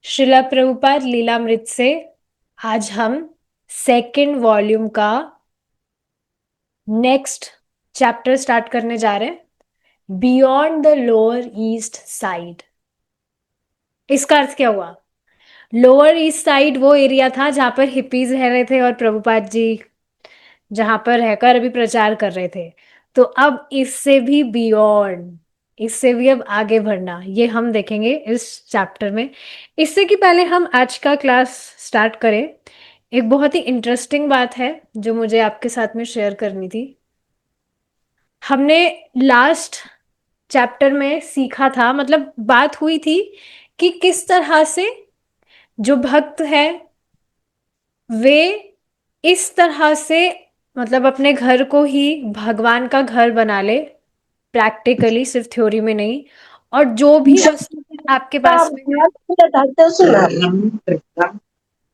श्रीला प्रभुपाद लीलामृत से आज हम सेकंड वॉल्यूम का नेक्स्ट चैप्टर स्टार्ट करने जा रहे हैं, beyond the lower east side. इसका अर्थ क्या हुआ? लोअर ईस्ट साइड वो एरिया था जहां पर हिप्पीज रह रहे थे और प्रभुपाद जी जहां पर रहकर अभी प्रचार कर रहे थे। तो अब इससे भी बियॉन्ड, इससे भी अब आगे बढ़ना, ये हम देखेंगे इस चैप्टर में। इससे कि पहले हम आज का क्लास स्टार्ट करें, एक बहुत ही इंटरेस्टिंग बात है जो मुझे आपके साथ में शेयर करनी थी। हमने लास्ट चैप्टर में सीखा था, मतलब बात हुई थी कि किस तरह से जो भक्त है वे इस तरह से, मतलब अपने घर को ही भगवान का घर बना ले, प्रैक्टिकली, सिर्फ थ्योरी में नहीं। और जो भी वस्तु आपके पास में है,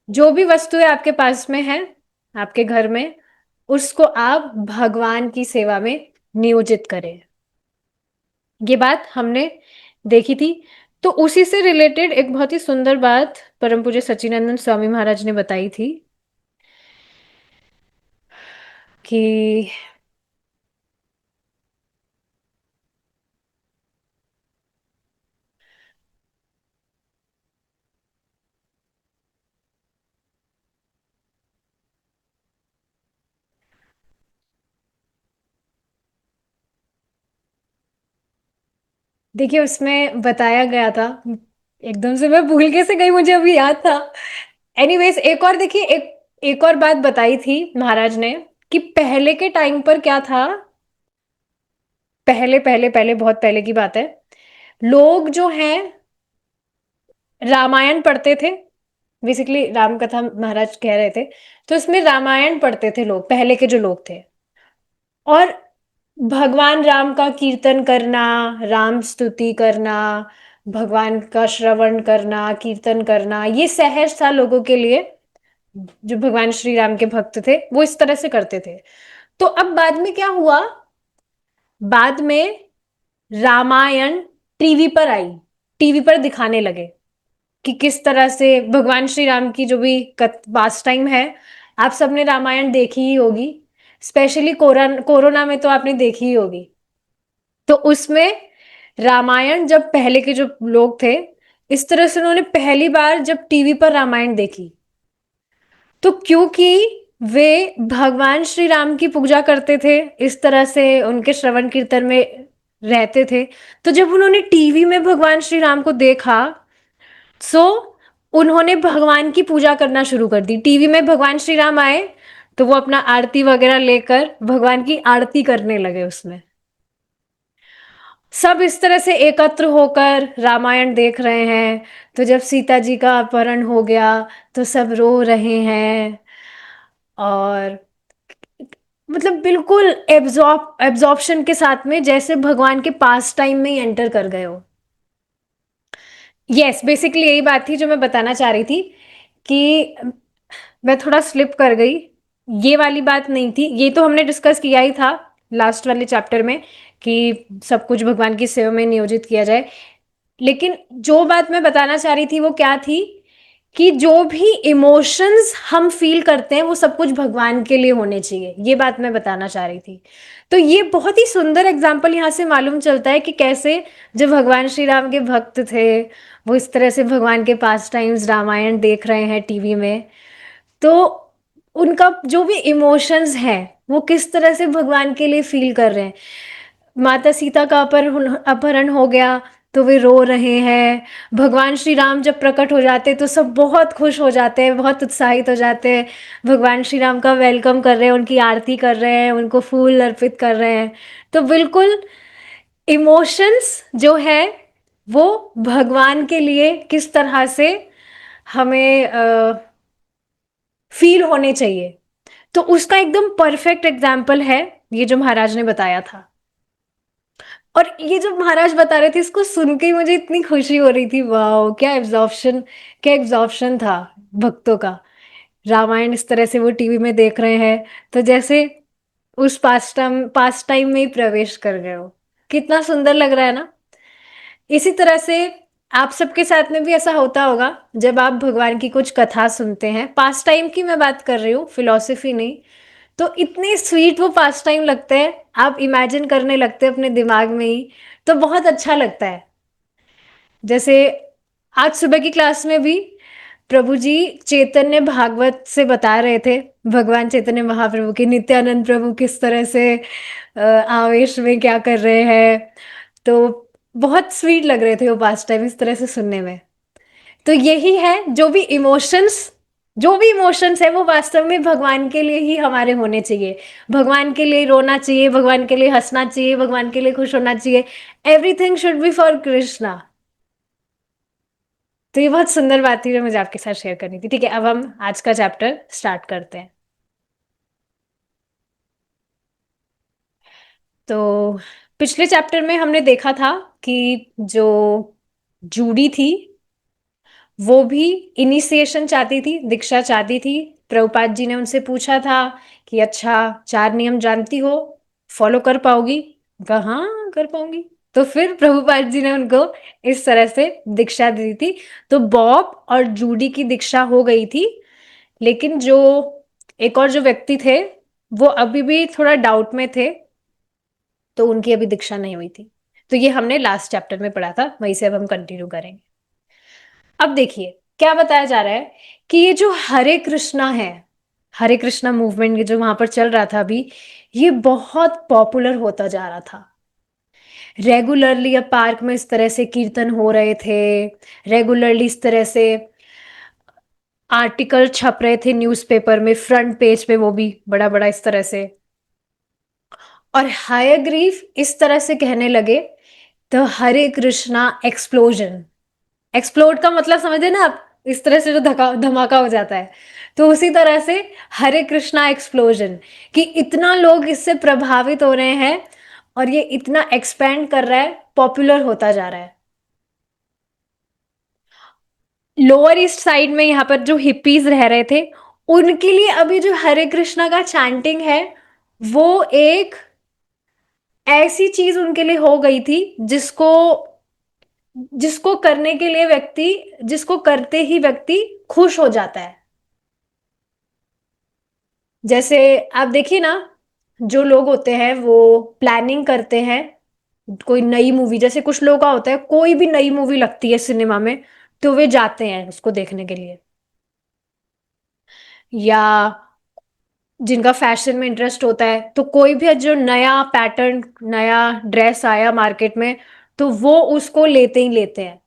जो भी वस्तुएं आपके पास में है आपके घर में, उसको आप भगवान की सेवा में नियोजित करें। ये बात हमने देखी थी। तो उसी से रिलेटेड एक बहुत ही सुंदर बात परम पूज्य सच्चिदानंद स्वामी महाराज ने बताई थी कि देखिए, उसमें बताया गया था, एकदम से मैं भूल कैसे गई, मुझे अभी याद था। एनीवेज, एक और देखिए, एक और बात बताई थी महाराज ने कि पहले के टाइम पर क्या था। पहले पहले पहले बहुत पहले की बात है, लोग जो हैं रामायण पढ़ते थे। बेसिकली राम कथा महाराज कह रहे थे, तो इसमें रामायण पढ़ते थे लोग, पहले के जो लोग थे। और भगवान राम का कीर्तन करना, राम स्तुति करना, भगवान का श्रवण करना, कीर्तन करना, ये सहज था लोगों के लिए। जो भगवान श्री राम के भक्त थे वो इस तरह से करते थे। तो अब बाद में क्या हुआ, बाद में रामायण टीवी पर आई, टीवी पर दिखाने लगे कि किस तरह से भगवान श्री राम की जो भी पास टाइम है। आप सबने रामायण देखी ही होगी, स्पेशली कोरोना में तो आपने देखी ही होगी। तो उसमें रामायण, जब पहले के जो लोग थे, इस तरह से उन्होंने पहली बार जब टीवी पर रामायण देखी, तो क्योंकि वे भगवान श्री राम की पूजा करते थे, इस तरह से उनके श्रवण कीर्तन में रहते थे, तो जब उन्होंने टीवी में भगवान श्री राम को देखा, सो उन्होंने भगवान की पूजा करना शुरू कर दी। टीवी में भगवान श्री राम आए तो वो अपना आरती वगैरह लेकर भगवान की आरती करने लगे उसमें। सब इस तरह से एकत्र होकर रामायण देख रहे हैं। तो जब सीता जी का अपहरण हो गया तो सब रो रहे हैं, और मतलब बिल्कुल एब्जॉर्प्शन के साथ में, जैसे भगवान के पास टाइम में ही एंटर कर गए हो। यस, बेसिकली यही बात थी जो मैं बताना चाह रही थी कि मैं थोड़ा स्लिप कर गई। ये वाली बात नहीं थी, ये तो हमने डिस्कस किया ही था लास्ट वाले चैप्टर में कि सब कुछ भगवान की सेवा में नियोजित किया जाए। लेकिन जो बात मैं बताना चाह रही थी वो क्या थी कि जो भी इमोशंस हम फील करते हैं वो सब कुछ भगवान के लिए होने चाहिए, ये बात मैं बताना चाह रही थी। तो ये बहुत ही सुंदर एग्जाम्पल यहाँ से मालूम चलता है कि कैसे जो भगवान श्री राम के भक्त थे वो इस तरह से भगवान के पास टाइम्स रामायण देख रहे हैं टीवी में। तो उनका जो भी इमोशंस हैं वो किस तरह से भगवान के लिए फील कर रहे हैं। माता सीता का अपहरण अपहरण हो गया तो वे रो रहे हैं। भगवान श्री राम जब प्रकट हो जाते हैं तो सब बहुत खुश हो जाते हैं, बहुत उत्साहित हो जाते हैं, भगवान श्री राम का वेलकम कर रहे हैं, उनकी आरती कर रहे हैं, उनको फूल अर्पित कर रहे हैं। तो बिल्कुल इमोशंस जो है वो भगवान के लिए किस तरह से हमें फील होने चाहिए, तो उसका एकदम परफेक्ट एग्जाम्पल है ये जो महाराज ने बताया था। और ये जो महाराज बता रहे थे इसको सुन के ही मुझे इतनी खुशी हो रही थी, वाह क्या एब्जॉर्प्शन, क्या एब्जॉर्प्शन था भक्तों का। रामायण इस तरह से वो टीवी में देख रहे हैं, तो जैसे उस पास टाइम में ही प्रवेश कर गए हो। कितना सुंदर लग रहा है ना। इसी तरह से आप सबके साथ में भी ऐसा होता होगा जब आप भगवान की कुछ कथा सुनते हैं, पास टाइम की मैं बात कर रही हूँ, फिलॉसफी नहीं। तो इतने स्वीट वो पास टाइम लगते हैं, आप इमेजिन करने लगते हैं अपने दिमाग में ही, तो बहुत अच्छा लगता है। जैसे आज सुबह की क्लास में भी प्रभु जी चैतन्य भागवत से बता रहे थे, भगवान चैतन्य महाप्रभु के नित्यानंद प्रभु किस तरह से आवेश में क्या कर रहे हैं। तो बहुत स्वीट लग रहे थे वो पास टाइम इस तरह से सुनने में। तो यही है, जो भी इमोशंस है वो वास्तव में भगवान के लिए ही हमारे होने चाहिए। भगवान के लिए रोना चाहिए, भगवान के लिए हंसना चाहिए, भगवान के लिए खुश होना चाहिए। Everything should be for Krishna. तो ये बहुत सुंदर बात थी जो मुझे आपके साथ शेयर करनी थी। ठीक है, अब हम आज का चैप्टर स्टार्ट करते हैं। तो पिछले चैप्टर में हमने देखा था कि जो जूडी थी वो भी इनिशिएशन चाहती थी, दीक्षा चाहती थी। प्रभुपाद जी ने उनसे पूछा था कि अच्छा, 4 नियम जानती हो, फॉलो कर पाओगी? कहा हाँ कर पाऊंगी। तो फिर प्रभुपाद जी ने उनको इस तरह से दीक्षा दी थी। तो बॉब और जूडी की दीक्षा हो गई थी, लेकिन जो एक और जो व्यक्ति थे वो अभी भी थोड़ा डाउट में थे, तो उनकी अभी दीक्षा नहीं हुई थी। तो ये हमने लास्ट चैप्टर में पढ़ा था, वहीं से अब हम कंटिन्यू करेंगे। अब देखिए क्या बताया जा रहा है कि ये जो हरे कृष्णा है, हरे कृष्णा मूवमेंट जो वहां पर चल रहा था अभी, ये बहुत पॉपुलर होता जा रहा था। रेगुलरली अब पार्क में इस तरह से कीर्तन हो रहे थे, रेगुलरली इस तरह से आर्टिकल छप रहे थे न्यूज़पेपर में, फ्रंट पेज पे, वो भी बड़ा बड़ा इस तरह से। और हयग्रीव इस तरह से कहने लगे, the Hare Krishna explosion. Explode का मतलब समझे ना आप, इस तरह से जो धका धमाका हो जाता है, तो उसी तरह से हरे कृष्णा एक्सप्लोजन, कि इतना लोग इससे प्रभावित हो रहे हैं और ये इतना एक्सपैंड कर रहा है, पॉपुलर होता जा रहा है। लोअर ईस्ट साइड में यहाँ पर जो हिप्पीज रह रहे थे, उनके लिए अभी जो हरे कृष्णा का चैंटिंग है वो एक ऐसी चीज उनके लिए हो गई थी जिसको जिसको करने के लिए व्यक्ति जिसको करते ही व्यक्ति खुश हो जाता है। जैसे आप देखिए ना, जो लोग होते हैं वो प्लानिंग करते हैं कोई नई मूवी, जैसे कुछ लोगों का होता है कोई भी नई मूवी लगती है सिनेमा में तो वे जाते हैं उसको देखने के लिए। या जिनका फैशन में इंटरेस्ट होता है, तो कोई भी जो नया पैटर्न, नया ड्रेस आया मार्केट में, तो वो उसको लेते ही लेते हैं।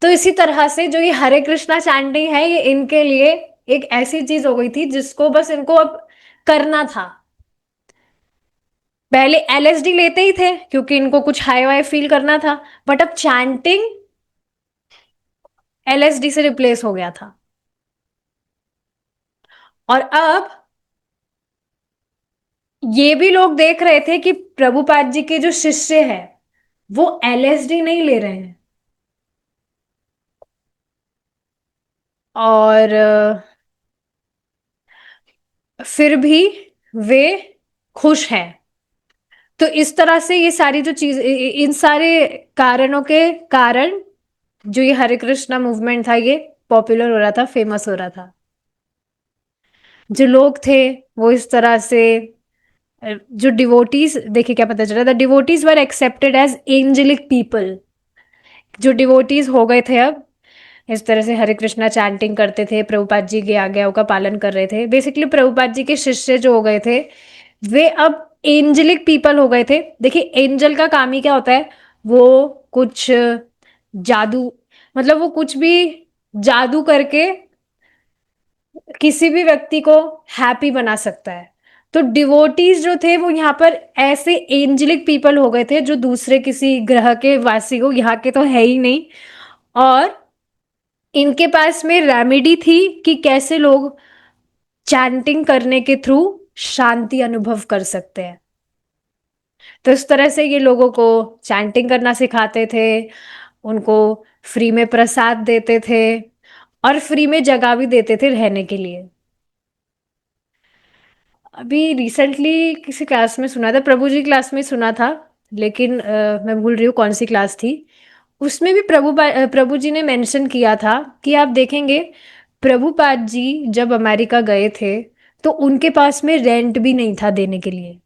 तो इसी तरह से जो ये हरे कृष्णा चैंटिंग है, ये इनके लिए एक ऐसी चीज हो गई थी जिसको बस इनको अब करना था। पहले एलएसडी लेते ही थे क्योंकि इनको कुछ हाई वाई फील करना था, बट अब चैंटिंग एलएसडी से रिप्लेस हो गया था। और अब ये भी लोग देख रहे थे कि प्रभुपाद जी के जो शिष्य हैं वो एलएसडी नहीं ले रहे हैं, और फिर भी वे खुश हैं। तो इस तरह से ये सारी जो चीज, इन सारे कारणों के कारण जो ये हरे कृष्णा मूवमेंट था ये पॉपुलर हो रहा था, फेमस हो रहा था। जो लोग थे वो इस तरह से, जो डिवोटीज, देखिए क्या पता चला, the devotees were accepted as angelic people. जो डिवोटीज हो गए थे अब इस तरह से हरे कृष्णा चैंटिंग करते थे, प्रभुपाद जी की आज्ञाओं का पालन कर रहे थे, बेसिकली प्रभुपाद जी के शिष्य जो हो गए थे वे अब एंजेलिक पीपल हो गए थे। देखिए एंजल का काम ही क्या होता है, वो कुछ जादू, मतलब वो कुछ भी जादू करके किसी भी व्यक्ति को हैप्पी बना सकता है। तो डिवोटीज जो थे वो यहाँ पर ऐसे एंजेलिक पीपल हो गए थे जो दूसरे किसी ग्रह के वासी को, यहाँ के तो है ही नहीं, और इनके पास में रेमेडी थी कि कैसे लोग चैंटिंग करने के थ्रू शांति अनुभव कर सकते हैं। तो इस तरह से ये लोगों को चैंटिंग करना सिखाते थे, उनको फ्री में प्रसाद देते थे और फ्री में जगह भी देते थे रहने के लिए। अभी रिसेंटली किसी क्लास में सुना था, प्रभु जी क्लास में सुना था, लेकिन मैं भूल रही हूँ कौन सी क्लास थी। उसमें भी प्रभु जी ने मेंशन किया था कि आप देखेंगे प्रभुपाद जी जब अमेरिका गए थे तो उनके पास में रेंट भी नहीं था देने के लिए,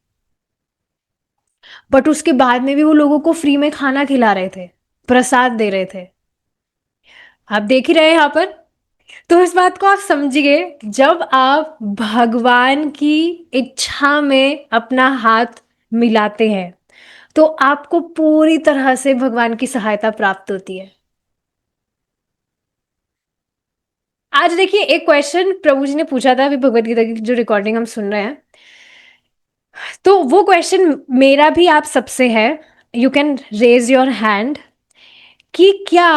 बट उसके बाद में भी वो लोगों को फ्री में खाना खिला रहे थे, प्रसाद दे रहे थे। आप देख ही रहे हैं यहाँ पर। तो इस बात को आप समझिए, जब आप भगवान की इच्छा में अपना हाथ मिलाते हैं तो आपको पूरी तरह से भगवान की सहायता प्राप्त होती है। आज देखिए एक क्वेश्चन प्रभु जी ने पूछा था, अभी भगवत गीता की जो रिकॉर्डिंग हम सुन रहे हैं, तो वो क्वेश्चन मेरा भी आप सबसे है, you can raise your hand, कि क्या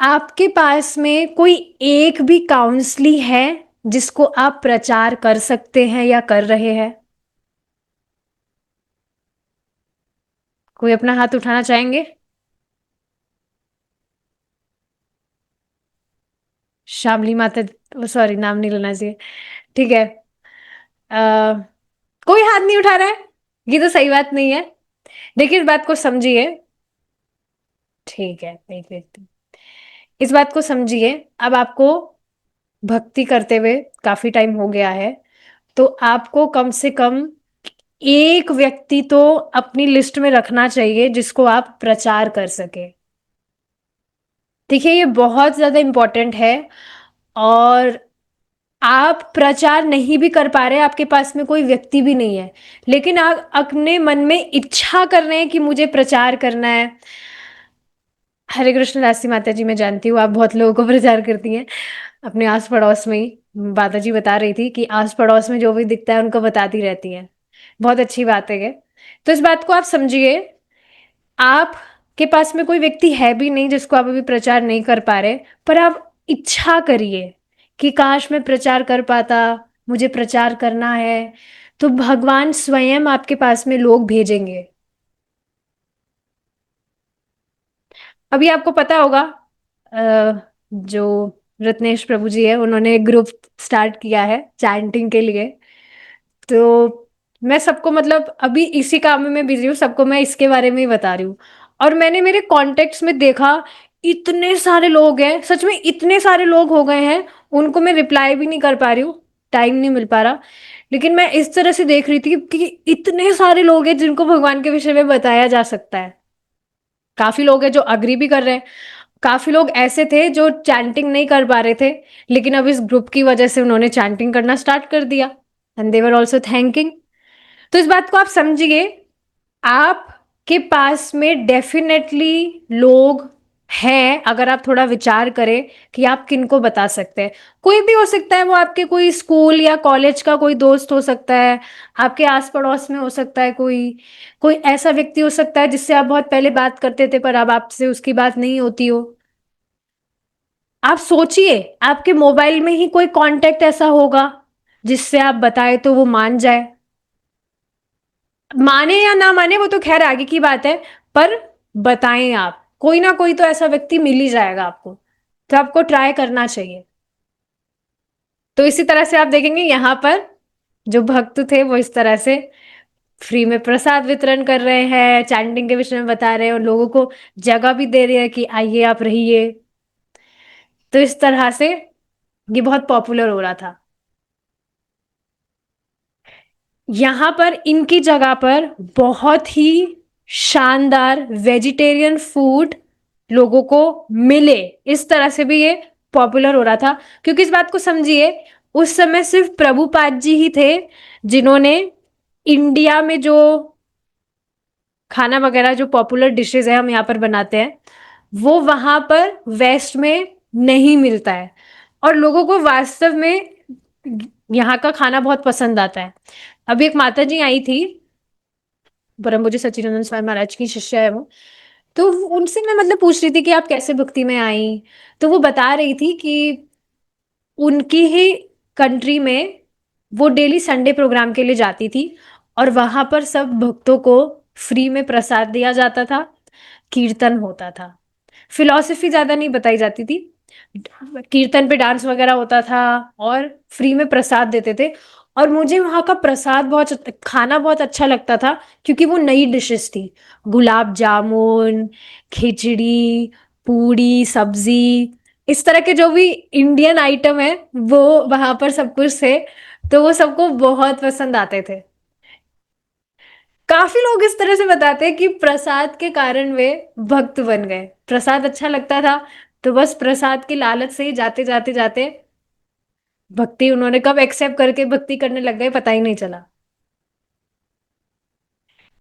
आपके पास में कोई एक भी काउंसली है जिसको आप प्रचार कर सकते हैं या कर रहे हैं? कोई अपना हाथ उठाना चाहेंगे? श्यामली माता, सॉरी नाम नहीं लेना चाहिए, ठीक है। अ, कोई हाथ नहीं उठा रहा है, ये तो सही बात नहीं है। देखिए इस बात को समझिए, ठीक है एक व्यक्ति, इस बात को समझिए, अब आपको भक्ति करते हुए काफी टाइम हो गया है, तो आपको कम से कम एक व्यक्ति तो अपनी लिस्ट में रखना चाहिए जिसको आप प्रचार कर सके। देखिए ये बहुत ज्यादा इंपॉर्टेंट है। और आप प्रचार नहीं भी कर पा रहे, आपके पास में कोई व्यक्ति भी नहीं है, लेकिन आप अपने मन में इच्छा कर रहे हैं कि मुझे प्रचार करना है। हरे कृष्ण दासी माता जी, मैं जानती हूँ आप बहुत लोगों को प्रचार करती हैं अपने आस पड़ोस में ही। माता जी बता रही थी कि आस पड़ोस में जो भी दिखता है उनको बताती रहती हैं। बहुत अच्छी बात है ये। तो इस बात को आप समझिए, आपके पास में कोई व्यक्ति है भी नहीं जिसको आप अभी प्रचार नहीं कर पा रहे, पर आप इच्छा करिए कि काश मैं प्रचार कर पाता, मुझे प्रचार करना है, तो भगवान स्वयं आपके पास में लोग भेजेंगे। अभी आपको पता होगा, जो रत्नेश प्रभु जी है उन्होंने एक ग्रुप स्टार्ट किया है चैंटिंग के लिए। तो मैं सबको, मतलब अभी इसी काम में मैं बिजी हूँ, सबको मैं इसके बारे में ही बता रही हूँ। और मैंने मेरे कॉन्टेक्ट्स में देखा, इतने सारे लोग हैं, सच में इतने सारे लोग हो गए हैं, उनको मैं रिप्लाई भी नहीं कर पा रही हूँ, टाइम नहीं मिल पा रहा। लेकिन मैं इस तरह से देख रही थी कि इतने सारे लोग हैं जिनको भगवान के विषय में बताया जा सकता है। काफी लोग हैं जो अग्री भी कर रहे हैं, काफी लोग ऐसे थे जो चैंटिंग नहीं कर पा रहे थे, लेकिन अब इस ग्रुप की वजह से उन्होंने चैंटिंग करना स्टार्ट कर दिया, and they were also thanking. तो इस बात को आप समझिए, आपके पास में डेफिनेटली लोग हैं, अगर आप थोड़ा विचार करें कि आप किनको बता सकते हैं। कोई भी हो सकता है, वो आपके कोई स्कूल या कॉलेज का कोई दोस्त हो सकता है, आपके आस पड़ोस में हो सकता है कोई, कोई ऐसा व्यक्ति हो सकता है जिससे आप बहुत पहले बात करते थे पर अब आपसे उसकी बात नहीं होती हो। आप सोचिए, आपके मोबाइल में ही कोई कांटेक्ट ऐसा होगा जिससे आप बताए तो वो मान जाए। माने या ना माने वो तो खैर आगे की बात है, पर बताएं आप, कोई ना कोई तो ऐसा व्यक्ति मिल ही जाएगा आपको, तो आपको ट्राई करना चाहिए। तो इसी तरह से आप देखेंगे यहाँ पर जो भक्त थे वो इस तरह से फ्री में प्रसाद वितरण कर रहे हैं, चैंटिंग के विषय में बता रहे हैं और लोगों को जगह भी दे रहे हैं कि आइए आप रहिए। तो इस तरह से ये बहुत पॉपुलर हो रहा था। यहाँ पर इनकी जगह पर बहुत ही शानदार वेजिटेरियन फूड लोगों को मिले, इस तरह से भी ये पॉपुलर हो रहा था। क्योंकि इस बात को समझिए, उस समय सिर्फ प्रभुपाद जी ही थे जिन्होंने इंडिया में जो खाना वगैरह, जो पॉपुलर डिशेज है हम यहाँ पर बनाते हैं, वो वहां पर वेस्ट में नहीं मिलता है, और लोगों को वास्तव में यहाँ का खाना बहुत पसंद आता है। अभी एक माता जी आई थी, परम पूज्य सच्चिदानंद स्वामी महाराज की शिष्या है वो, तो उनसे मैं मतलब पूछ रही थी कि आप कैसे भक्ति में आई। तो वो बता रही थी कि उनकी ही कंट्री में वो डेली संडे प्रोग्राम के लिए जाती थी, और वहां पर सब भक्तों को फ्री में प्रसाद दिया जाता था, कीर्तन होता था, फिलॉसफी ज्यादा नहीं बताई जाती थी, कीर्तन पे डांस वगैरह होता था, और फ्री में प्रसाद देते थे। और मुझे वहाँ का प्रसाद बहुत, खाना बहुत अच्छा लगता था, क्योंकि वो नई डिशेस थी, गुलाब जामुन, खिचड़ी, पूड़ी, सब्जी, इस तरह के जो भी इंडियन आइटम है वो वहां पर सब कुछ थे। तो वो सबको बहुत पसंद आते थे। काफी लोग इस तरह से बताते हैं कि प्रसाद के कारण वे भक्त बन गए। प्रसाद अच्छा लगता था, तो बस प्रसाद की लालच से ही जाते जाते जाते भक्ति उन्होंने कब एक्सेप्ट करके भक्ति करने लग गए पता ही नहीं चला।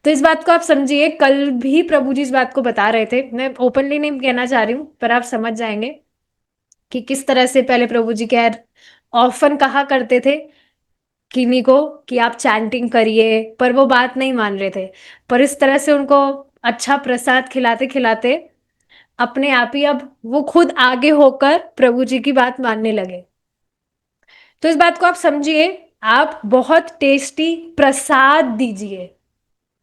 तो इस बात को आप समझिए, कल भी प्रभु जी इस बात को बता रहे थे, मैं ओपनली नहीं कहना चाह रही हूँ पर आप समझ जाएंगे कि किस तरह से पहले प्रभु जी खैर ऑफन कहा करते थे किन्हीं को कि आप चैंटिंग करिए, पर वो बात नहीं मान रहे थे। पर इस तरह से उनको अच्छा प्रसाद खिलाते खिलाते अपने आप ही अब वो खुद आगे होकर प्रभु जी की बात मानने लगे। तो इस बात को आप समझिए, आप बहुत टेस्टी प्रसाद दीजिए।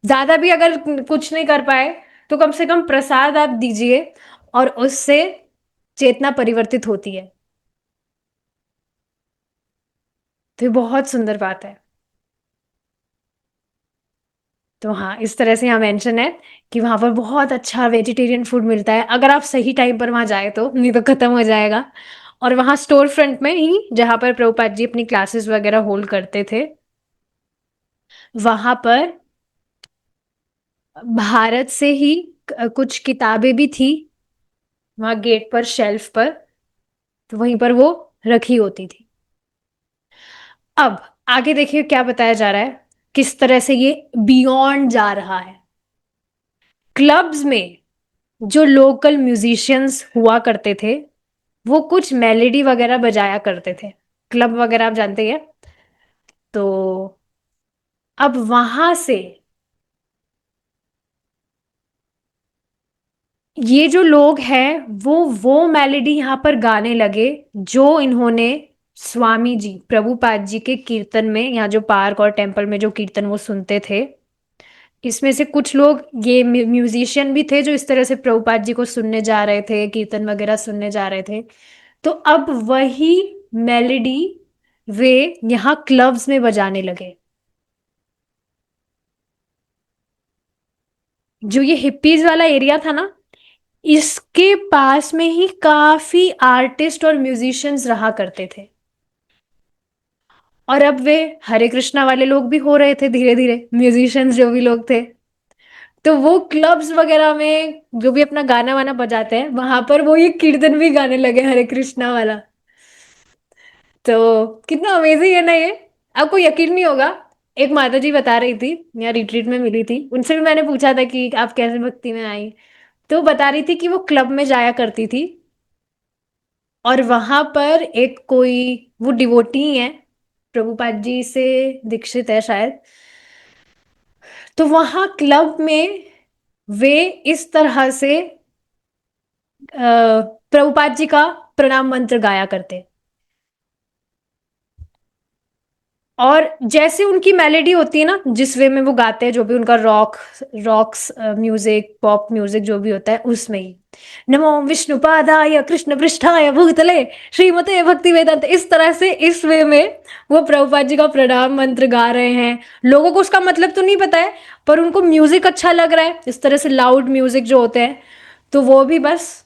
ज्यादा भी अगर कुछ नहीं कर पाए तो कम से कम प्रसाद आप दीजिए, और उससे चेतना परिवर्तित होती है। तो ये बहुत सुंदर बात है। तो हाँ, इस तरह से यहाँ मेंशन है कि वहां पर बहुत अच्छा वेजिटेरियन फूड मिलता है अगर आप सही टाइम पर वहां जाए तो, नहीं तो खत्म हो जाएगा। और वहां स्टोर फ्रंट में ही जहां पर प्रभुपाद जी अपनी क्लासेस वगैरह होल्ड करते थे, वहां पर भारत से ही कुछ किताबें भी थी वहां गेट पर शेल्फ पर, तो वहीं पर वो रखी होती थी। अब आगे देखिए क्या बताया जा रहा है, किस तरह से ये बियॉन्ड जा रहा है। क्लब्स में जो लोकल म्यूजिशियंस हुआ करते थे वो कुछ मेलेडी वगैरह बजाया करते थे। क्लब वगैरह आप जानते हैं। तो अब वहां से ये जो लोग हैं वो मेलेडी यहाँ पर गाने लगे जो इन्होंने स्वामी जी प्रभुपाद जी के कीर्तन में, यहाँ जो पार्क और टेम्पल में जो कीर्तन वो सुनते थे, इसमें से कुछ लोग ये म्यूजिशियन भी थे जो इस तरह से प्रभुपाद जी को सुनने जा रहे थे, कीर्तन वगैरह सुनने जा रहे थे। तो अब वही मेलेडी वे यहाँ क्लब्स में बजाने लगे। जो ये हिप्पीज वाला एरिया था ना, इसके पास में ही काफी आर्टिस्ट और म्यूजिशियंस रहा करते थे। और अब वे हरे कृष्णा वाले लोग भी हो रहे थे धीरे धीरे, म्यूजिशियंस जो भी लोग थे। तो वो क्लब्स वगैरह में जो भी अपना गाना वाना बजाते हैं वहां पर वो ये कीर्तन भी गाने लगे हरे कृष्णा वाला। तो कितना अमेजिंग है ना ये। आपको यकीन नहीं होगा, एक माता जी बता रही थी, यहाँ रिट्रीट में मिली थी, उनसे भी मैंने पूछा था कि आप कैसे भक्ति में आई। तो वो बता रही थी कि वो क्लब में जाया करती थी और वहां पर एक कोई, वो डिवोटी है, प्रभुपाद जी से दीक्षित है शायद। तो वहां क्लब में वे इस तरह से प्रभुपाद जी का प्रणाम मंत्र गाया करते। और जैसे उनकी मेलेडी होती है ना, जिस वे में वो गाते हैं, जो भी उनका रॉक्स म्यूजिक, पॉप म्यूजिक जो भी होता है उसमें ही, नमो विष्णुपादाय कृष्ण पृष्ठाय भूतले श्रीमते भक्ति वेदांत, इस तरह से इस वे में वो प्रभुपाद जी का प्रणाम मंत्र गा रहे हैं। लोगों को उसका मतलब तो नहीं पता है, पर उनको म्यूजिक अच्छा लग रहा है, इस तरह से लाउड म्यूजिक जो होते हैं, तो वो भी बस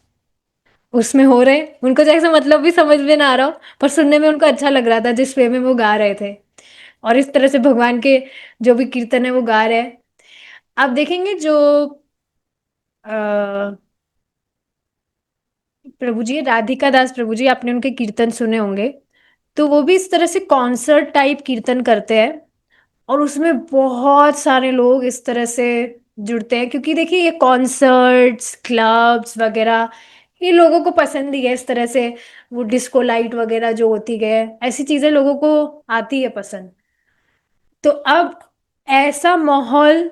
उसमें हो रहे हैं। उनको जैसे मतलब भी समझ में ना आ रहा हो, पर सुनने में उनको अच्छा लग रहा था जिस वे में वो गा रहे थे। और इस तरह से भगवान के जो भी कीर्तन है वो गा रहे हैं। आप देखेंगे जो अ, प्रभु जी, राधिका दास प्रभु जी, आपने उनके कीर्तन सुने होंगे। तो वो भी इस तरह से कॉन्सर्ट टाइप कीर्तन करते हैं, और उसमें बहुत सारे लोग इस तरह से जुड़ते हैं, क्योंकि देखिए ये कॉन्सर्ट्स क्लब्स वगैरह ये लोगों को पसंद ही है इस तरह से। वो डिस्को लाइट वगैरह जो होती है, ऐसी चीजें लोगों को आती है पसंद। तो अब ऐसा माहौल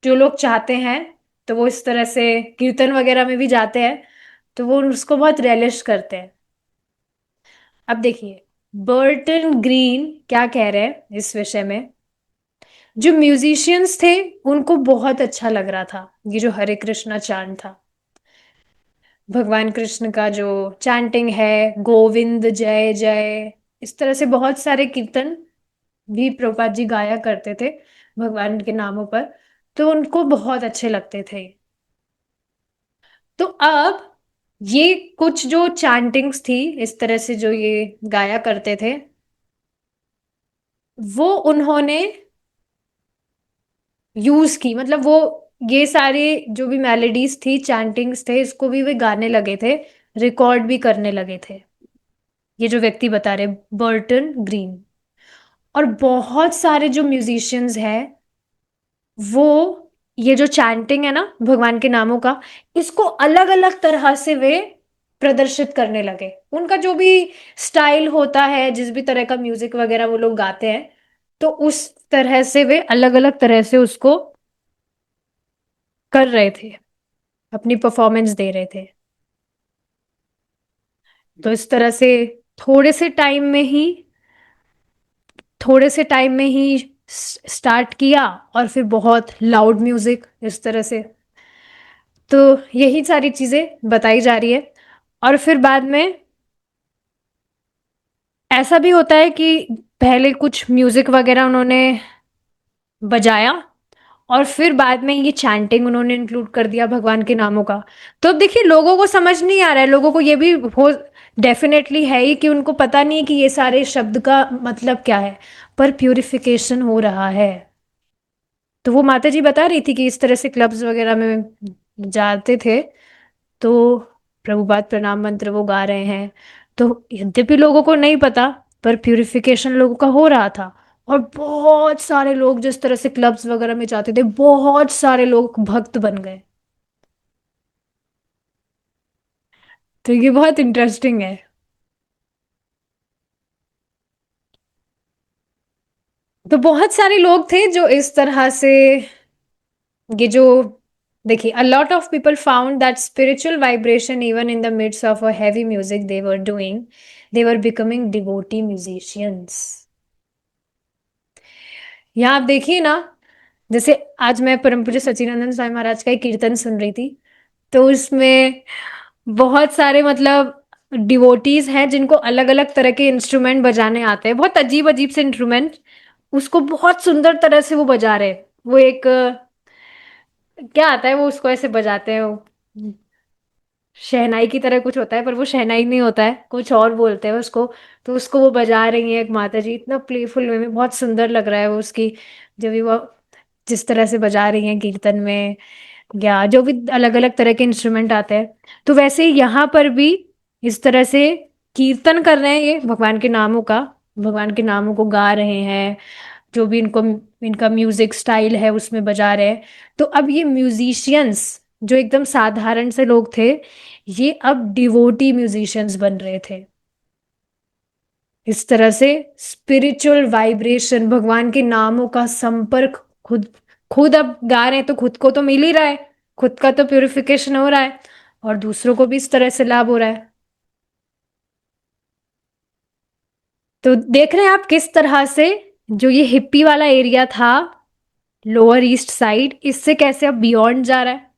जो लोग चाहते हैं, तो वो इस तरह से कीर्तन वगैरह में भी जाते हैं, तो वो उसको बहुत रेलिश करते हैं। अब देखिए बर्टन ग्रीन क्या कह रहे हैं इस विषय में। जो म्यूजिशियंस थे उनको बहुत अच्छा लग रहा था ये जो हरे कृष्णा चांट था, भगवान कृष्ण का जो चैंटिंग है, गोविंद जय जय, इस तरह से बहुत सारे कीर्तन भी प्रभुपाद जी गाया करते थे भगवान के नामों पर। तो उनको बहुत अच्छे लगते थे। तो अब ये कुछ जो चैंटिंग्स थी, इस तरह से जो ये गाया करते थे, वो उन्होंने यूज की, मतलब वो ये सारे जो भी मेलोडीज थी, चैंटिंग्स थे, इसको भी वे गाने लगे थे, रिकॉर्ड भी करने लगे थे। ये जो व्यक्ति बता रहे, बर्टन ग्रीन। और बहुत सारे जो म्यूजिशियंस हैं, वो ये जो चैंटिंग है ना भगवान के नामों का, इसको अलग अलग तरह से वे प्रदर्शित करने लगे। उनका जो भी स्टाइल होता है, जिस भी तरह का म्यूजिक वगैरह वो लोग गाते हैं, तो उस तरह से वे अलग अलग तरह से उसको कर रहे थे, अपनी परफॉर्मेंस दे रहे थे। तो इस तरह से थोड़े से टाइम में ही थोड़े से टाइम में ही स्टार्ट किया, और फिर बहुत लाउड म्यूजिक इस तरह से। तो यही सारी चीजें बताई जा रही है। और फिर बाद में ऐसा भी होता है कि पहले कुछ म्यूजिक वगैरह उन्होंने बजाया, और फिर बाद में ये चैंटिंग उन्होंने इंक्लूड कर दिया भगवान के नामों का। तो अब देखिए, लोगों को समझ नहीं आ रहा है, लोगों को ये भी हो डेफिनेटली है ही कि उनको पता नहीं है कि ये सारे शब्द का मतलब क्या है, पर प्यूरिफिकेशन हो रहा है। तो वो माता जी बता रही थी कि इस तरह से क्लब्स वगैरह में जाते थे, तो प्रभुपाद प्रणाम मंत्र वो गा रहे हैं, तो यद्यपि लोगों को नहीं पता, पर प्यूरिफिकेशन लोगों का हो रहा था। और बहुत सारे लोग जिस तरह से क्लब्स वगैरह में जाते थे, बहुत सारे लोग भक्त बन गए। तो ये बहुत इंटरेस्टिंग है। तो बहुत सारे लोग थे जो इस तरह से, ये जो देखिए, a lot of people found that spiritual vibration even in the midst of a heavy music they were doing. They were becoming devotee musicians. यहाँ आप देखिए ना, जैसे आज मैं परम पूज्य सच्चिदानंद स्वामी महाराज का एक कीर्तन सुन रही थी, तो उसमें बहुत सारे मतलब डिवोटीज हैं जिनको अलग अलग तरह के इंस्ट्रूमेंट बजाने आते हैं, बहुत अजीब अजीब से इंस्ट्रूमेंट, उसको बहुत सुंदर तरह से वो बजा रहे हैं। वो एक क्या आता है, वो उसको ऐसे बजाते हैं, वो शहनाई की तरह कुछ होता है, पर वो शहनाई नहीं होता है, कुछ और बोलते हैं उसको। तो उसको वो बजा रही है एक माता जी, इतना प्लेफुल वे में, बहुत सुंदर लग रहा है वो उसकी, जब भी वो जिस तरह से बजा रही हैं कीर्तन में, या जो भी अलग अलग तरह के इंस्ट्रूमेंट आते हैं। तो वैसे ही यहाँ पर भी इस तरह से कीर्तन कर रहे हैं ये भगवान के नामों का, भगवान के नामों को गा रहे हैं, जो भी इनको इनका म्यूजिक स्टाइल है उसमें बजा रहे हैं। तो अब ये म्यूजिशियंस जो एकदम साधारण से लोग थे, ये अब डिवोटी म्यूजिशियंस बन रहे थे। इस तरह से स्पिरिचुअल वाइब्रेशन, भगवान के नामों का संपर्क, खुद खुद अब गा रहे हैं तो खुद को तो मिल ही रहा है, खुद का तो प्यूरिफिकेशन हो रहा है, और दूसरों को भी इस तरह से लाभ हो रहा है। तो देख रहे हैं आप किस तरह से जो ये हिप्पी वाला एरिया था, लोअर ईस्ट साइड, इससे कैसे अब बियॉन्ड जा रहा है।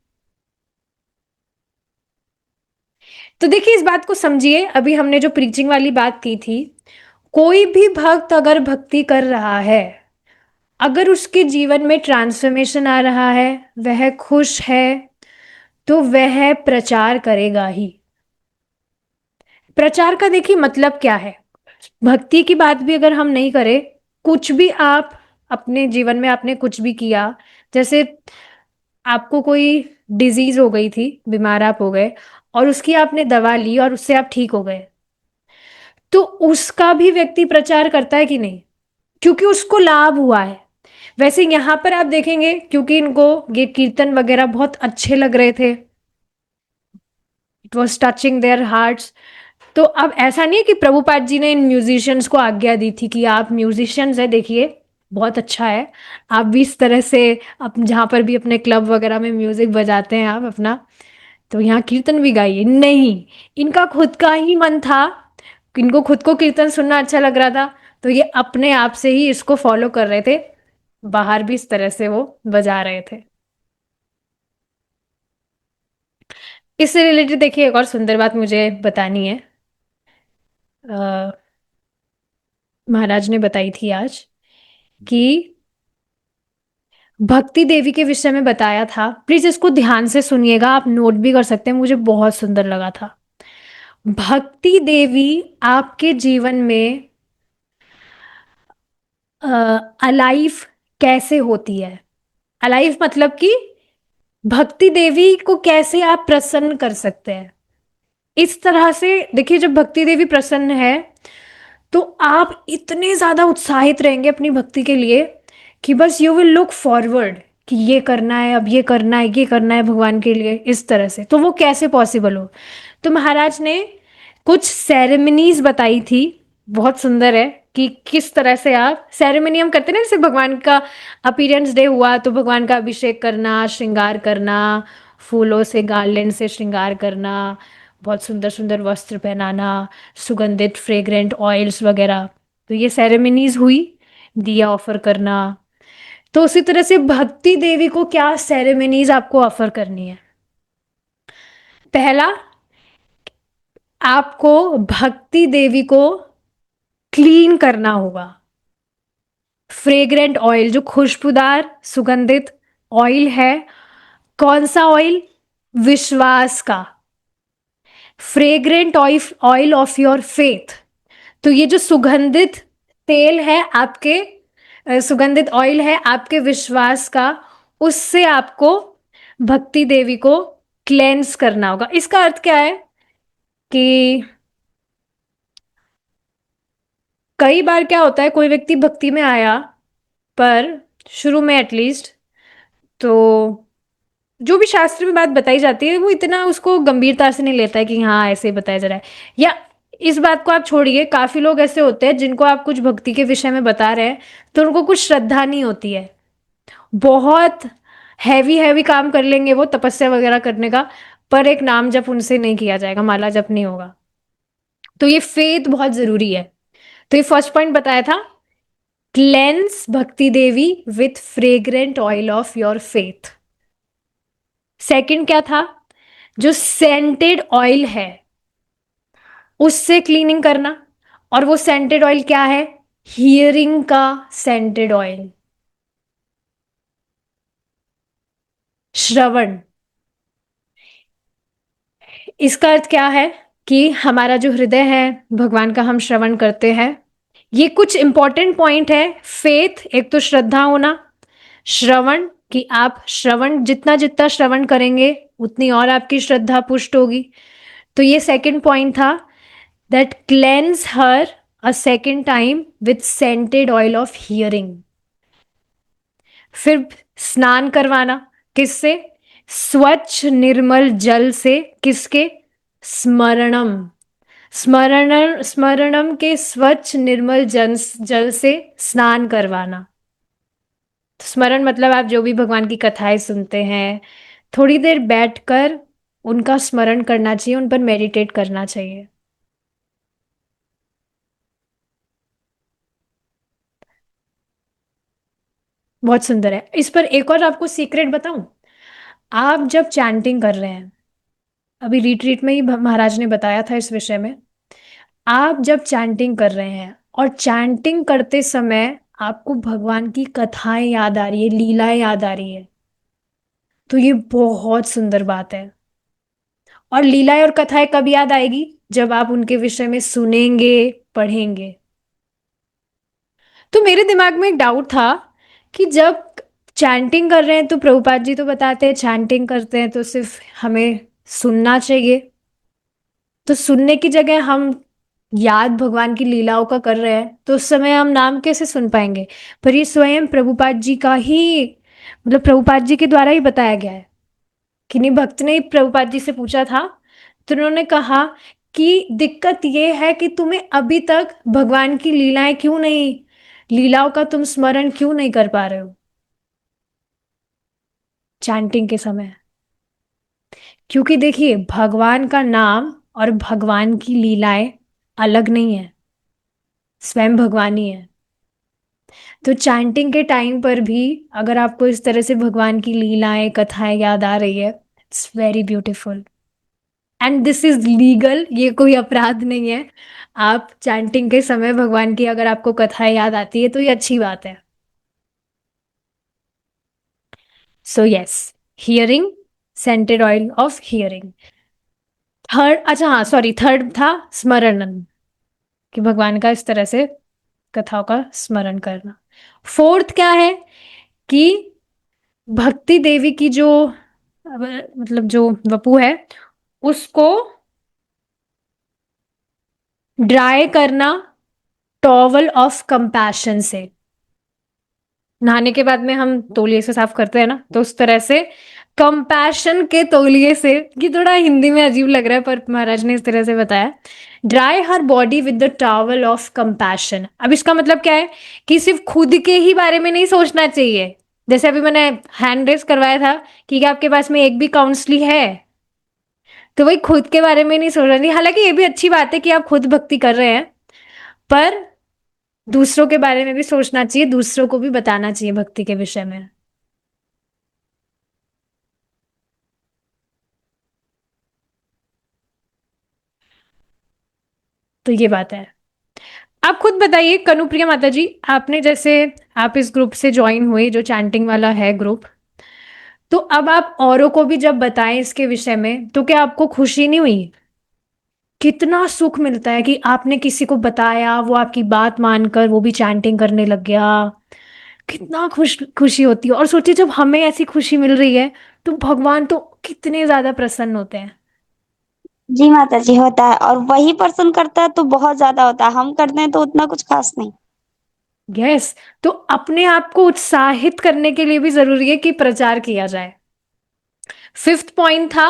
तो देखिए, इस बात को समझिए, अभी हमने जो प्रीचिंग वाली बात की थी, कोई भी भक्त अगर भक्ति कर रहा है, अगर उसके जीवन में ट्रांसफॉर्मेशन आ रहा है, वह खुश है, तो वह प्रचार करेगा ही। प्रचार का देखिए मतलब क्या है, भक्ति की बात भी अगर हम नहीं करें, कुछ भी आप अपने जीवन में आपने कुछ भी किया, जैसे आपको कोई डिजीज हो गई थी, बीमार आप हो गए, और उसकी आपने दवा ली और उससे आप ठीक हो गए, तो उसका भी व्यक्ति प्रचार करता है कि नहीं, क्योंकि उसको लाभ हुआ है। वैसे यहां पर आप देखेंगे, क्योंकि इनको ये कीर्तन वगैरह बहुत अच्छे लग रहे थे, it was touching there hearts. तो अब ऐसा नहीं है कि प्रभुपाद जी ने इन म्यूजिशियंस को आज्ञा दी थी कि आप म्यूजिशियंस है, देखिए बहुत अच्छा है, आप भी इस तरह से जहां पर भी अपने क्लब वगैरह में म्यूजिक बजाते हैं आप अपना, तो यहाँ कीर्तन भी गाइए, नहीं। इनका खुद का ही मन था, इनको खुद को कीर्तन सुनना अच्छा लग रहा था, तो ये अपने आप से ही इसको फॉलो कर रहे थे, बाहर भी इस तरह से वो बजा रहे थे। इससे रिलेटेड देखिए, एक और सुंदर बात मुझे बतानी है। अ, महाराज ने बताई थी आज कि भक्ति देवी के विषय में बताया था। प्लीज इसको ध्यान से सुनिएगा, आप नोट भी कर सकते हैं, मुझे बहुत सुंदर लगा था। भक्ति देवी आपके जीवन में अलाइव कैसे होती है? अलाइव मतलब कि भक्ति देवी को कैसे आप प्रसन्न कर सकते हैं। इस तरह से देखिए, जब भक्ति देवी प्रसन्न है तो आप इतने ज्यादा उत्साहित रहेंगे अपनी भक्ति के लिए कि बस यू विल लुक फॉरवर्ड कि ये करना है, अब ये करना है, ये करना है भगवान के लिए, इस तरह से। तो वो कैसे पॉसिबल हो? तो महाराज ने कुछ सेरेमनीज बताई थी, बहुत सुंदर है, कि किस तरह से आप सेरेमनी हम करते हैं ना, जैसे भगवान का अपीयरेंस डे हुआ तो भगवान का अभिषेक करना, श्रृंगार करना, फूलों से गार्लैंड से श्रृंगार करना, बहुत सुंदर सुंदर वस्त्र पहनाना, सुगंधित फ्रेग्रेंट ऑयल्स वगैरह। तो ये सेरेमनीज हुई, दिया ऑफर करना। तो उसी तरह से भक्ति देवी को क्या सेरेमनीज आपको ऑफर करनी है? पहला, आपको भक्ति देवी को क्लीन करना होगा। फ्रेग्रेंट ऑयल, जो खुशबूदार सुगंधित ऑयल है, कौन सा ऑयल? विश्वास का। Fragrant oil of your faith. तो ये जो सुगंधित तेल है आपके, सुगंधित ऑयल है आपके विश्वास का, उससे आपको भक्ति देवी को क्लेंस करना होगा। इसका अर्थ क्या है कि कई बार क्या होता है, कोई व्यक्ति भक्ति में आया, पर शुरू में एटलीस्ट, तो जो भी शास्त्र में बात बताई जाती है वो इतना उसको गंभीरता से नहीं लेता है कि हाँ ऐसे ही बताया जा रहा है। या इस बात को आप छोड़िए, काफी लोग ऐसे होते हैं जिनको आप कुछ भक्ति के विषय में बता रहे हैं तो उनको कुछ श्रद्धा नहीं होती है, बहुत हैवी हैवी काम कर लेंगे वो तपस्या वगैरह करने का, पर एक नाम जप उनसे नहीं किया जाएगा, माला जप नहीं होगा। तो ये फेथ बहुत जरूरी है। तो ये फर्स्ट पॉइंट बताया था, cleanse bhakti devi with fragrant oil of your faith. Second क्या था? जो सेंटेड ऑयल है उससे क्लीनिंग करना। और वो सेंटेड ऑयल क्या है? हियरिंग का सेंटेड ऑयल, श्रवण। इसका अर्थ क्या है कि हमारा जो हृदय है, भगवान का हम श्रवण करते हैं। ये कुछ इंपॉर्टेंट पॉइंट है। फेथ, एक तो श्रद्धा होना, श्रवण कि आप श्रवण जितना जितना श्रवण करेंगे उतनी और आपकी श्रद्धा पुष्ट होगी। तो ये सेकंड पॉइंट था, that cleanse her a second time with scented oil of hearing. फिर स्नान करवाना, किससे? स्वच्छ निर्मल जल से। किसके? स्मरणम। स्मरणम के स्वच्छ निर्मल जल से स्नान करवाना। स्मरण मतलब आप जो भी भगवान की कथाएं सुनते हैं, थोड़ी देर बैठकर उनका स्मरण करना चाहिए, उन पर मेडिटेट करना चाहिए। बहुत सुंदर है। इस पर एक और आपको सीक्रेट बताऊं, आप जब चैंटिंग कर रहे हैं, अभी रिट्रीट में ही महाराज ने बताया था इस विषय में, आप जब चैंटिंग कर रहे हैं और चैंटिंग करते समय आपको भगवान की कथाएं याद आ रही है, लीलाएं याद आ रही है, तो ये बहुत सुंदर बात है। और लीलाएं और कथाएं कब याद आएगी? जब आप उनके विषय में सुनेंगे, पढ़ेंगे। तो मेरे दिमाग में एक डाउट था कि जब चैंटिंग कर रहे हैं तो प्रभुपाद जी तो बताते हैं चैंटिंग करते हैं तो सिर्फ हमें सुनना चाहिए, तो सुनने की जगह हम याद भगवान की लीलाओं का कर रहे हैं, तो उस समय हम नाम कैसे सुन पाएंगे? पर ये स्वयं प्रभुपाद जी का ही, मतलब प्रभुपाद जी के द्वारा ही बताया गया है। किन्हीं भक्त ने प्रभुपाद जी से पूछा था, तो उन्होंने कहा कि दिक्कत ये है कि तुम्हें अभी तक भगवान की लीलाएं क्यों नहीं, लीलाओं का तुम स्मरण क्यों नहीं कर पा रहे हो चैंटिंग के समय? क्योंकि देखिए, भगवान का नाम और भगवान की लीलाएं अलग नहीं है, स्वयं भगवान ही है। तो चैंटिंग के टाइम पर भी अगर आपको इस तरह से भगवान की लीलाएं कथाएं याद आ रही है, it's very beautiful and this is legal, ये कोई अपराध नहीं है। आप चैंटिंग के समय भगवान की अगर आपको कथाएं याद आती है तो ये अच्छी बात है। So yes, hearing, scented oil of hearing. Third, अच्छा हाँ सॉरी, थर्ड था स्मरणन, कि भगवान का इस तरह से कथाओं का स्मरण करना। फोर्थ क्या है कि भक्ति देवी की जो मतलब जो वपु है उसको ड्राई करना टॉवल ऑफ कंपैशन से। नहाने के बाद में हम तौलिए से साफ करते हैं ना, तो उस तरह से कंपैशन के तौलिए से। ये थोड़ा हिंदी में अजीब लग रहा है पर महाराज ने इस तरह से बताया, dry her body with the towel of compassion. अब इसका मतलब क्या है कि सिर्फ खुद के ही बारे में नहीं सोचना चाहिए। जैसे अभी मैंने हैंड रेस करवाया था कि क्या आपके पास में एक भी काउंसली है, तो वही खुद के बारे में नहीं सोचना चाहिए। हालांकि ये भी अच्छी बात है कि आप खुद भक्ति कर रहे हैं, पर दूसरों के बारे में भी सोचना चाहिए, दूसरों को भी बताना चाहिए भक्ति के विषय में। तो ये बात है। आप खुद बताइए कनुप्रिया माता जी, आपने जैसे आप इस ग्रुप से ज्वाइन हुए जो चैंटिंग वाला है ग्रुप, तो अब आप औरों को भी जब बताएं इसके विषय में तो क्या आपको खुशी नहीं हुई? कितना सुख मिलता है कि आपने किसी को बताया, वो आपकी बात मानकर वो भी चैंटिंग करने लग गया। कितना खुशी होती है। और सोचिए जब हमें ऐसी खुशी मिल रही है तो भगवान तो कितने ज्यादा प्रसन्न होते हैं। जी माता जी, होता है, और वही पर्सन करता है तो बहुत ज्यादा होता है, हम करते हैं तो उतना कुछ खास नहीं। यस, तो अपने आप को उत्साहित करने के लिए भी जरूरी है कि प्रचार किया जाए। फिफ्थ पॉइंट था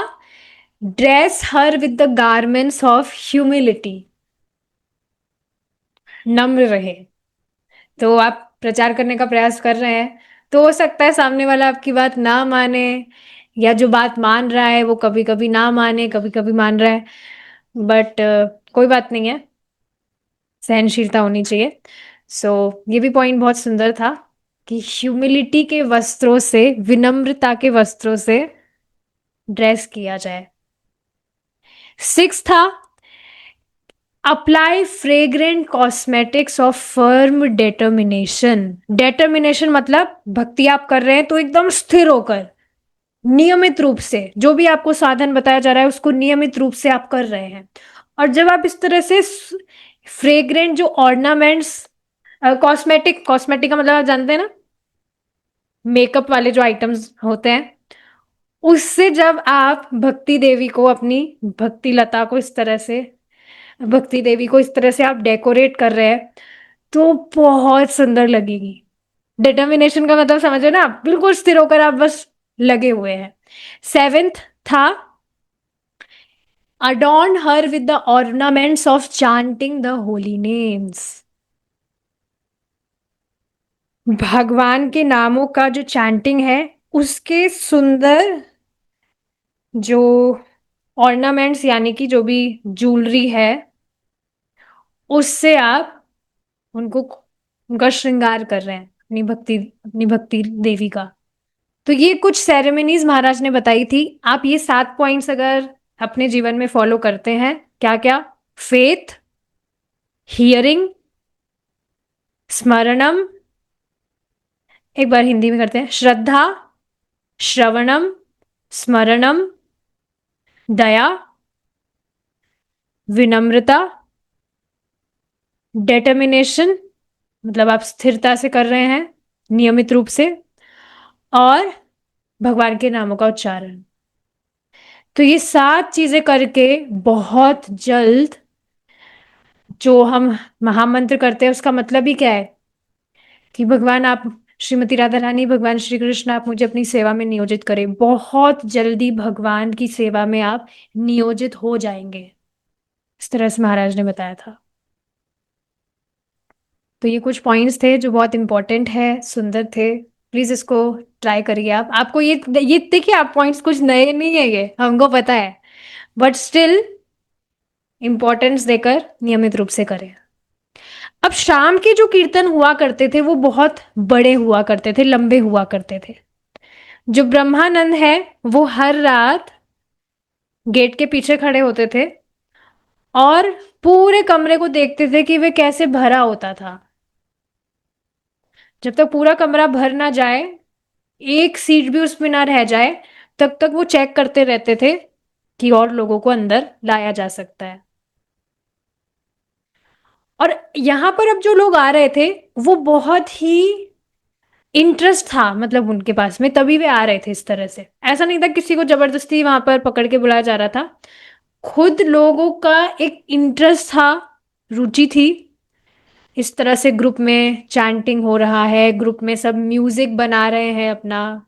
dress her with the garments of humility, नम्र रहे। तो आप प्रचार करने का प्रयास कर रहे हैं, तो हो सकता है सामने वाला आपकी बात ना माने, या जो बात मान रहा है वो कभी कभी ना माने, कभी कभी मान रहा है, बट कोई बात नहीं है, सहनशीलता होनी चाहिए। सो ये भी पॉइंट बहुत सुंदर था कि ह्यूमिलिटी के वस्त्रों से, विनम्रता के वस्त्रों से ड्रेस किया जाए। सिक्स था apply fragrant cosmetics of firm determination. Determination मतलब भक्ति आप कर रहे हैं तो एकदम स्थिर होकर, नियमित रूप से जो भी आपको साधन बताया जा रहा है उसको नियमित रूप से आप कर रहे हैं। और जब आप इस तरह से फ्रेग्रेंट जो ऑर्नामेंट्स, कॉस्मेटिक, कॉस्मेटिक का मतलब आप जानते हैं ना, मेकअप वाले जो आइटम्स होते हैं, उससे जब आप भक्ति देवी को, अपनी भक्ति लता को इस तरह से, भक्ति देवी को इस तरह से आप डेकोरेट कर रहे हैं तो बहुत सुंदर लगेगी। डिटर्मिनेशन का मतलब समझो ना, आप बिल्कुल स्थिर होकर आप बस लगे हुए हैं। सेवेंथ था adorn her with the ornaments of chanting the holy names। भगवान के नामों का जो चैंटिंग है उसके सुंदर जो ऑर्नामेंट्स यानी कि जो भी ज्वेलरी है उससे आप उनको, उनका श्रृंगार कर रहे हैं, अपनी भक्ति देवी का। तो ये कुछ सेरेमनीज महाराज ने बताई थी। आप ये 7 पॉइंट्स अगर अपने जीवन में फॉलो करते हैं, क्या क्या? फेथ, हियरिंग, स्मरणम, एक बार हिंदी में करते हैं, श्रद्धा, श्रवणम, स्मरणम, दया, विनम्रता, डेटर्मिनेशन, मतलब आप स्थिरता से कर रहे हैं नियमित रूप से, और भगवान के नामों का उच्चारण। तो ये 7 चीजें करके बहुत जल्द जो हम महामंत्र करते हैं उसका मतलब ही क्या है कि भगवान आप, श्रीमती राधा रानी, भगवान श्री कृष्ण आप मुझे अपनी सेवा में नियोजित करें। बहुत जल्दी भगवान की सेवा में आप नियोजित हो जाएंगे, इस तरह से महाराज ने बताया था। तो ये कुछ पॉइंट्स थे जो बहुत इंपॉर्टेंट है, सुंदर थे। प्लीज इसको ट्राई करिए आप। आपको ये देखिए, आप पॉइंट्स कुछ नए नहीं है, ये हमको पता है, बट स्टिल इंपॉर्टेंस देकर नियमित रूप से करें। अब शाम के जो कीर्तन हुआ करते थे वो बहुत बड़े हुआ करते थे, लंबे हुआ करते थे। जो ब्रह्मानंद है वो हर रात गेट के पीछे खड़े होते थे और पूरे कमरे को देखते थे कि वे कैसे भरा होता था। जब तक पूरा कमरा भर ना जाए एक सीट भी उसमें ना रह जाए, तब तक वो चेक करते रहते थे कि और लोगों को अंदर लाया जा सकता है। और यहाँ पर अब जो लोग आ रहे थे, वो बहुत ही इंटरेस्ट था मतलब उनके पास में, तभी वे आ रहे थे इस तरह से। ऐसा नहीं था किसी को जबरदस्ती वहां पर पकड़ के बुलाया जा रहा था, खुद लोगों का एक इंटरेस्ट था, रुचि थी। इस तरह से ग्रुप में चैंटिंग हो रहा है, ग्रुप में सब म्यूजिक बना रहे हैं अपना,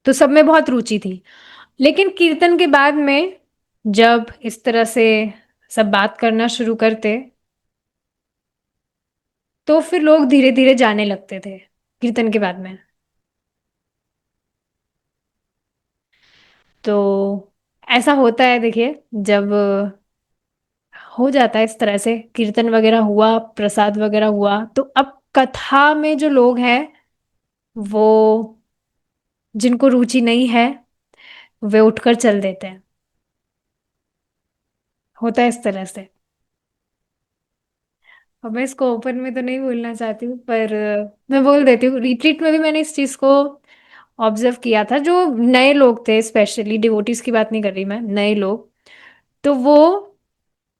तो सब में बहुत रुचि थी। लेकिन कीर्तन के बाद में जब इस तरह से सब बात करना शुरू करते, तो फिर लोग धीरे धीरे जाने लगते थे कीर्तन के बाद में। तो ऐसा होता है देखिए, जब हो जाता है इस तरह से, कीर्तन वगैरह हुआ, प्रसाद वगैरह हुआ, तो अब कथा में जो लोग हैं, वो जिनको रुचि नहीं है, वे उठकर चल देते हैं। होता है इस तरह से। अब मैं इसको ओपन में तो नहीं बोलना चाहती हूँ, पर मैं बोल देती हूँ, रिट्रीट में भी मैंने इस चीज को ऑब्जर्व किया था। जो नए लोग थे, स्पेशली डिवोटीज की बात नहीं कर रही मैं, नए लोग, तो वो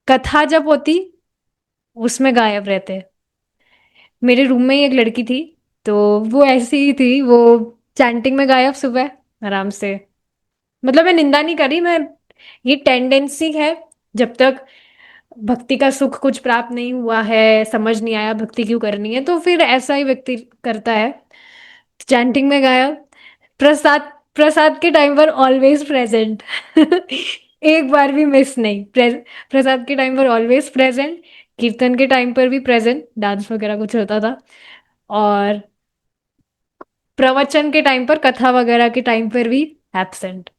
कथा जब होती उसमें गायब रहते। मेरे रूम में ही एक लड़की थी, तो वो ऐसी ही थी, वो चैंटिंग में गायब सुबह आराम से। मतलब मैं निंदा नहीं करी, मैं, ये टेंडेंसी है। जब तक भक्ति का सुख कुछ प्राप्त नहीं हुआ है, समझ नहीं आया भक्ति क्यों करनी है, तो फिर ऐसा ही व्यक्ति करता है। चैंटिंग में गायब, प्रसाद, प्रसाद के टाइम पर ऑलवेज प्रेजेंट। एक बार भी मिस नहीं, प्रसाद के टाइम पर ऑलवेज प्रेजेंट, कीर्तन के टाइम पर भी प्रेजेंट, डांस वगैरह कुछ होता था, और प्रवचन के टाइम पर, कथा वगैरह के टाइम पर भी एब्सेंट।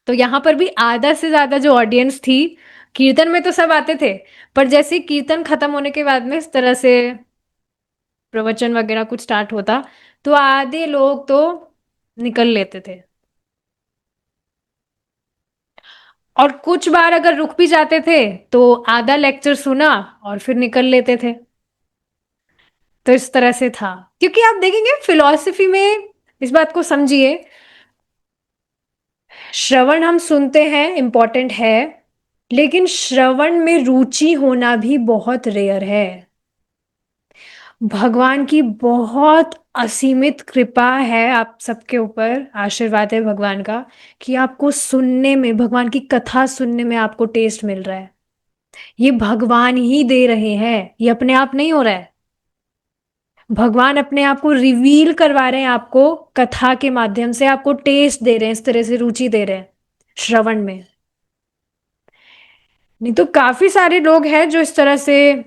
तो यहाँ पर भी आधा से ज्यादा जो ऑडियंस थी, कीर्तन में तो सब आते थे, पर जैसे ही कीर्तन खत्म होने के बाद में इस तरह से प्रवचन वगैरह कुछ स्टार्ट होता, तो आधे लोग तो निकल लेते थे। और कुछ बार अगर रुक भी जाते थे, तो आधा लेक्चर सुना और फिर निकल लेते थे। तो इस तरह से था। क्योंकि आप देखेंगे फिलॉसफी में, इस बात को समझिए, श्रवण हम सुनते हैं, इंपॉर्टेंट है, लेकिन श्रवण में रुचि होना भी बहुत रेयर है। भगवान की बहुत असीमित कृपा है आप सबके ऊपर, आशीर्वाद है भगवान का, कि आपको सुनने में, भगवान की कथा सुनने में आपको टेस्ट मिल रहा है। ये भगवान ही दे रहे हैं, ये अपने आप नहीं हो रहा है। भगवान अपने आप को रिवील करवा रहे हैं आपको, कथा के माध्यम से आपको टेस्ट दे रहे हैं, इस तरह से रुचि दे रहे हैं श्रवण में। नहीं तो काफी सारे लोग हैं जो इस तरह से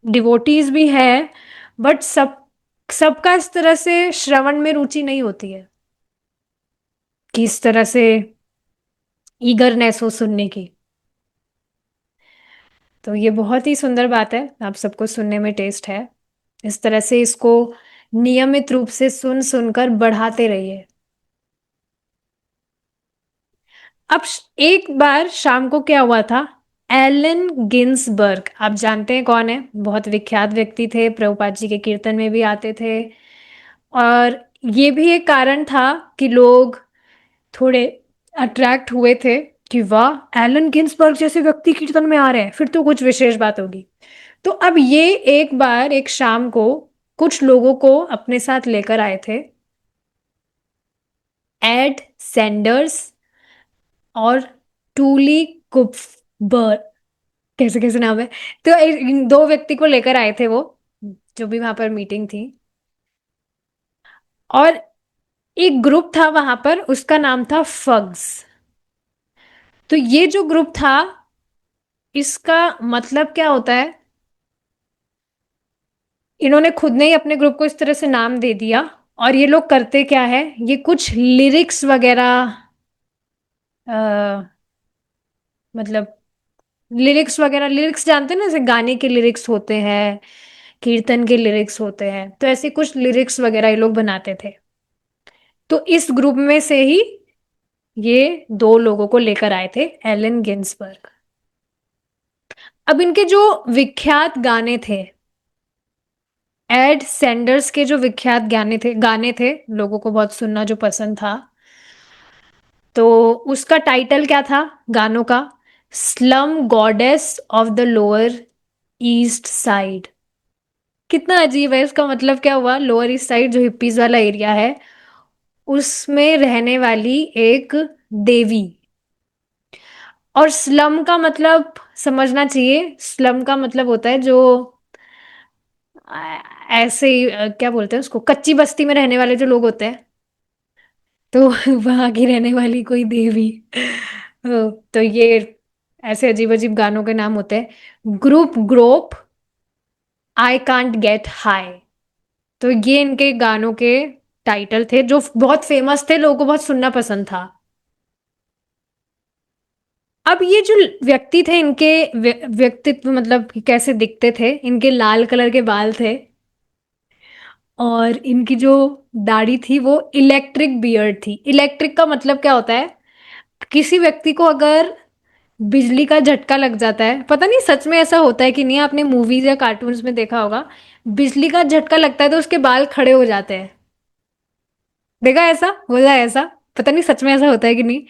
डिवोटीज भी हैं, बट सबका इस तरह से श्रवण में रुचि नहीं होती है, कि इस तरह से ईगरनेस हो सुनने की। तो ये बहुत ही सुंदर बात है, आप सबको सुनने में टेस्ट है। इस तरह से इसको नियमित रूप से सुन सुनकर बढ़ाते रहिए। अब एक बार शाम को क्या हुआ था, एलन गिन्सबर्ग, आप जानते हैं कौन है, बहुत विख्यात व्यक्ति थे, प्रभुपाद जी के कीर्तन में भी आते थे। और ये भी एक कारण था कि लोग थोड़े अट्रैक्ट हुए थे, कि वाह, एलन गिन्सबर्ग जैसे व्यक्ति कीर्तन में आ रहे हैं, फिर तो कुछ विशेष बात होगी। तो अब ये एक बार एक शाम को कुछ लोगों को अपने साथ लेकर आए थे, एड सैंडर्स और टूली कुप्फबर, कैसे कैसे नाम है। तो इन दो व्यक्ति को लेकर आए थे वो, जो भी वहां पर मीटिंग थी। और एक ग्रुप था वहां पर, उसका नाम था फग्स। तो ये जो ग्रुप था, इसका मतलब क्या होता है, इन्होंने खुद ने ही अपने ग्रुप को इस तरह से नाम दे दिया। और ये लोग करते क्या है, ये कुछ लिरिक्स वगैरह, मतलब लिरिक्स वगैरह, लिरिक्स जानते हैं ना, जैसे गाने के लिरिक्स होते हैं, कीर्तन के लिरिक्स होते हैं, तो ऐसे कुछ लिरिक्स वगैरह ये लोग बनाते थे। तो इस ग्रुप में से ही ये दो लोगों को लेकर आए थे, एलन गिन्सबर्ग। अब इनके जो विख्यात गाने थे, एड सेंडर्स के जो विख्यात गाने थे लोगों को बहुत सुनना जो पसंद था, तो उसका टाइटल क्या था गानों का? Slum goddess of the lower east side. कितना अजीब है, इसका मतलब क्या हुआ? लोअर ईस्ट साइड जो हिप्पीज वाला एरिया है, उसमें रहने वाली एक देवी। और स्लम का मतलब समझना चाहिए, स्लम का मतलब होता है जो ऐसे ही क्या बोलते हैं उसको, कच्ची बस्ती में रहने वाले जो लोग होते हैं, तो वहां की रहने वाली कोई देवी। तो ये ऐसे अजीब अजीब गानों के नाम होते हैं। Group grope I can't get high. तो ये इनके गानों के टाइटल थे जो बहुत फेमस थे, लोगों को बहुत सुनना पसंद था। अब ये जो व्यक्ति थे, इनके व्यक्तित्व मतलब कि कैसे दिखते थे, इनके लाल कलर के बाल थे, और इनकी जो दाढ़ी थी वो इलेक्ट्रिक बियर्ड थी। इलेक्ट्रिक का मतलब क्या होता है? किसी व्यक्ति को अगर बिजली का झटका लग जाता है, पता नहीं सच में ऐसा होता है कि नहीं, आपने मूवीज या कार्टून्स में देखा होगा, बिजली का झटका लगता है तो उसके बाल खड़े हो जाते हैं। देखा ऐसा, बोला ऐसा, पता नहीं सच में ऐसा होता है कि नहीं।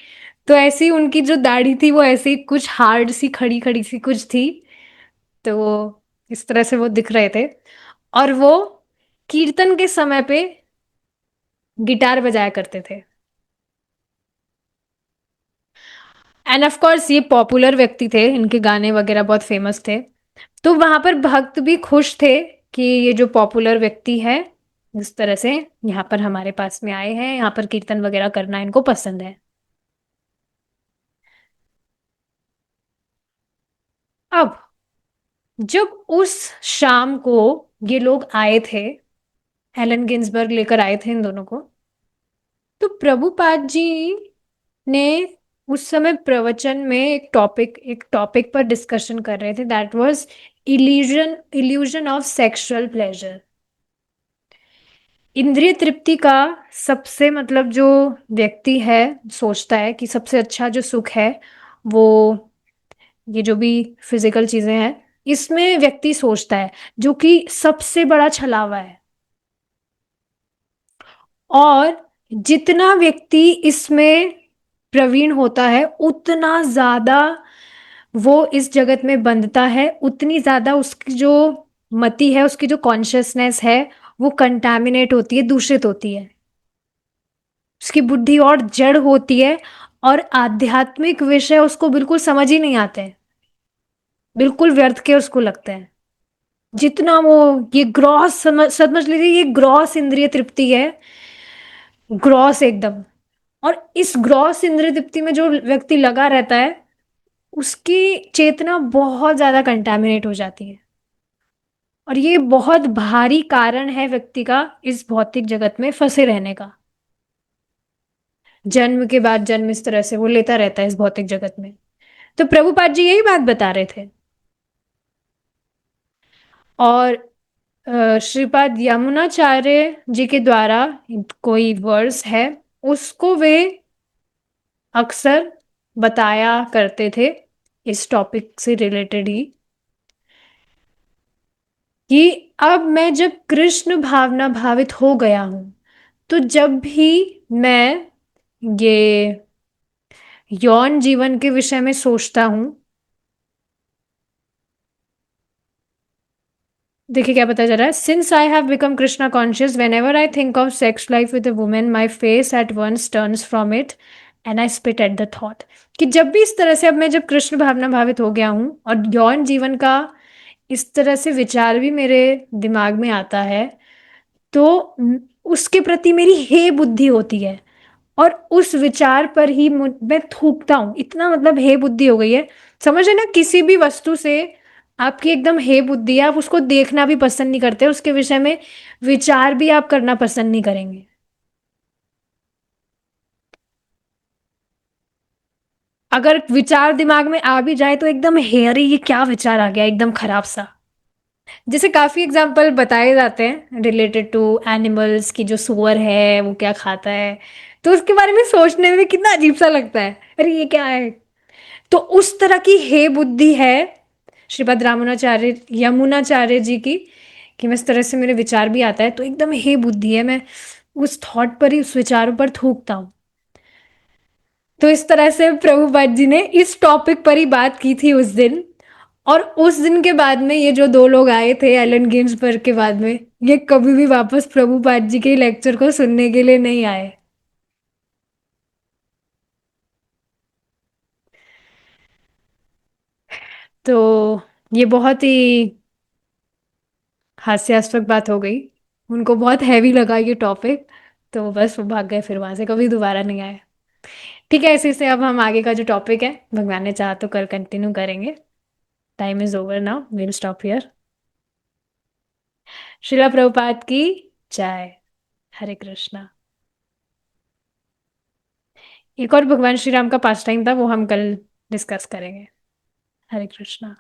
तो ऐसी उनकी जो दाढ़ी थी वो ऐसी कुछ हार्ड सी खड़ी खड़ी सी कुछ थी। तो वो इस तरह से वो दिख रहे थे। और वो कीर्तन के समय पे गिटार बजाया करते थे। एंड ऑफ कोर्स ये पॉपुलर व्यक्ति थे, इनके गाने वगैरह बहुत फेमस थे। तो वहां पर भक्त भी खुश थे कि ये जो पॉपुलर व्यक्ति है इस तरह से यहाँ पर हमारे पास में आए हैं, यहाँ पर कीर्तन वगैरह करना इनको पसंद है। अब जब उस शाम को ये लोग आए थे, एलन गिन्सबर्ग लेकर आए थे इन दोनों को, तो प्रभुपाद जी ने उस समय प्रवचन में एक टॉपिक पर डिस्कशन कर रहे थे, that was illusion illusion of sexual pleasure. इंद्रिय तृप्ति का सबसे मतलब जो व्यक्ति है सोचता है कि सबसे अच्छा जो सुख है वो ये जो भी फिजिकल चीजें हैं, इसमें व्यक्ति सोचता है, जो कि सबसे बड़ा छलावा है। और जितना व्यक्ति इसमें प्रवीण होता है उतना ज्यादा वो इस जगत में बंधता है, उतनी ज्यादा उसकी जो मति है, उसकी जो कॉन्शियसनेस है, वो कंटामिनेट होती है, दूषित होती है। उसकी बुद्धि और जड़ होती है, और आध्यात्मिक विषय उसको बिल्कुल समझ ही नहीं आते हैं, बिल्कुल व्यर्थ के उसको लगते हैं। जितना वो ये ग्रॉस समझ लीजिए, ये ग्रॉस इंद्रिय तृप्ति है, ग्रॉस एकदम। और इस ग्रॉस इंद्रिय तृप्ति में जो व्यक्ति लगा रहता है, उसकी चेतना बहुत ज्यादा कंटेमिनेट हो जाती है। और ये बहुत भारी कारण है व्यक्ति का इस भौतिक जगत में फंसे रहने का। जन्म के बाद जन्म इस तरह से वो लेता रहता है इस भौतिक जगत में। तो प्रभुपाद जी यही बात बता रहे थे। और श्रीपाद यमुनाचार्य जी के द्वारा कोई वर्स है, उसको वे अक्सर बताया करते थे इस टॉपिक से रिलेटेड ही, कि अब मैं जब कृष्ण भावना भावित हो गया हूं, तो जब भी मैं ये यौन जीवन के विषय में सोचता हूं, देखिए क्या पता जा रहा है, since I have become Krishna conscious whenever I think of sex life with a women my face at once turns from it and I spit at the thought. कि जब भी इस तरह से, अब मैं जब कृष्ण भावना भावित हो गया हूं और यौन जीवन का इस तरह से विचार भी मेरे दिमाग में आता है, तो उसके प्रति मेरी हे बुद्धि होती है, और उस विचार पर ही मैं थूकता हूं। इतना मतलब हे बुद्धि हो गई है, समझ है ना? किसी भी वस्तु से आपकी एकदम हे बुद्धि है, आप उसको देखना भी पसंद नहीं करते, उसके विषय में विचार भी आप करना पसंद नहीं करेंगे। अगर विचार दिमाग में आ भी जाए तो एकदम हे, अरे ये क्या विचार आ गया एकदम खराब सा। जैसे काफी एग्जाम्पल बताए जाते हैं रिलेटेड टू एनिमल्स की, जो सुअर है वो क्या खाता है, तो उसके बारे में सोचने में भी कितना अजीब सा लगता है, अरे ये क्या है। तो उस तरह की हे बुद्धि है श्रीपद रामानुचार्य यमुनाचार्य जी की, कि मैं इस तरह से मेरे विचार भी आता है तो एकदम हे बुद्धि है, मैं उस थॉट पर ही, उस विचारों पर थूकता हूँ। तो इस तरह से प्रभुपाद जी ने इस टॉपिक पर ही बात की थी उस दिन। और उस दिन के बाद में ये जो दो लोग आए थे एलन गिन्सबर्ग के बाद में, ये कभी भी वापस प्रभुपाद जी के लेक्चर को सुनने के लिए नहीं आए। तो ये बहुत ही हास्यास्पद बात हो गई। उनको बहुत हैवी लगा ये टॉपिक, तो बस वो भाग गए, फिर वहां से कभी दोबारा नहीं आए। ठीक है, इसी से अब हम आगे का जो टॉपिक है, भगवान ने चाहा तो कल कंटिन्यू करेंगे। Time is over now, will stop here. शिला प्रभुपाद की जय। हरे कृष्णा। एक और भगवान श्री राम का पास टाइम था, वो हम कल डिस्कस करेंगे। हरे कृष्णा।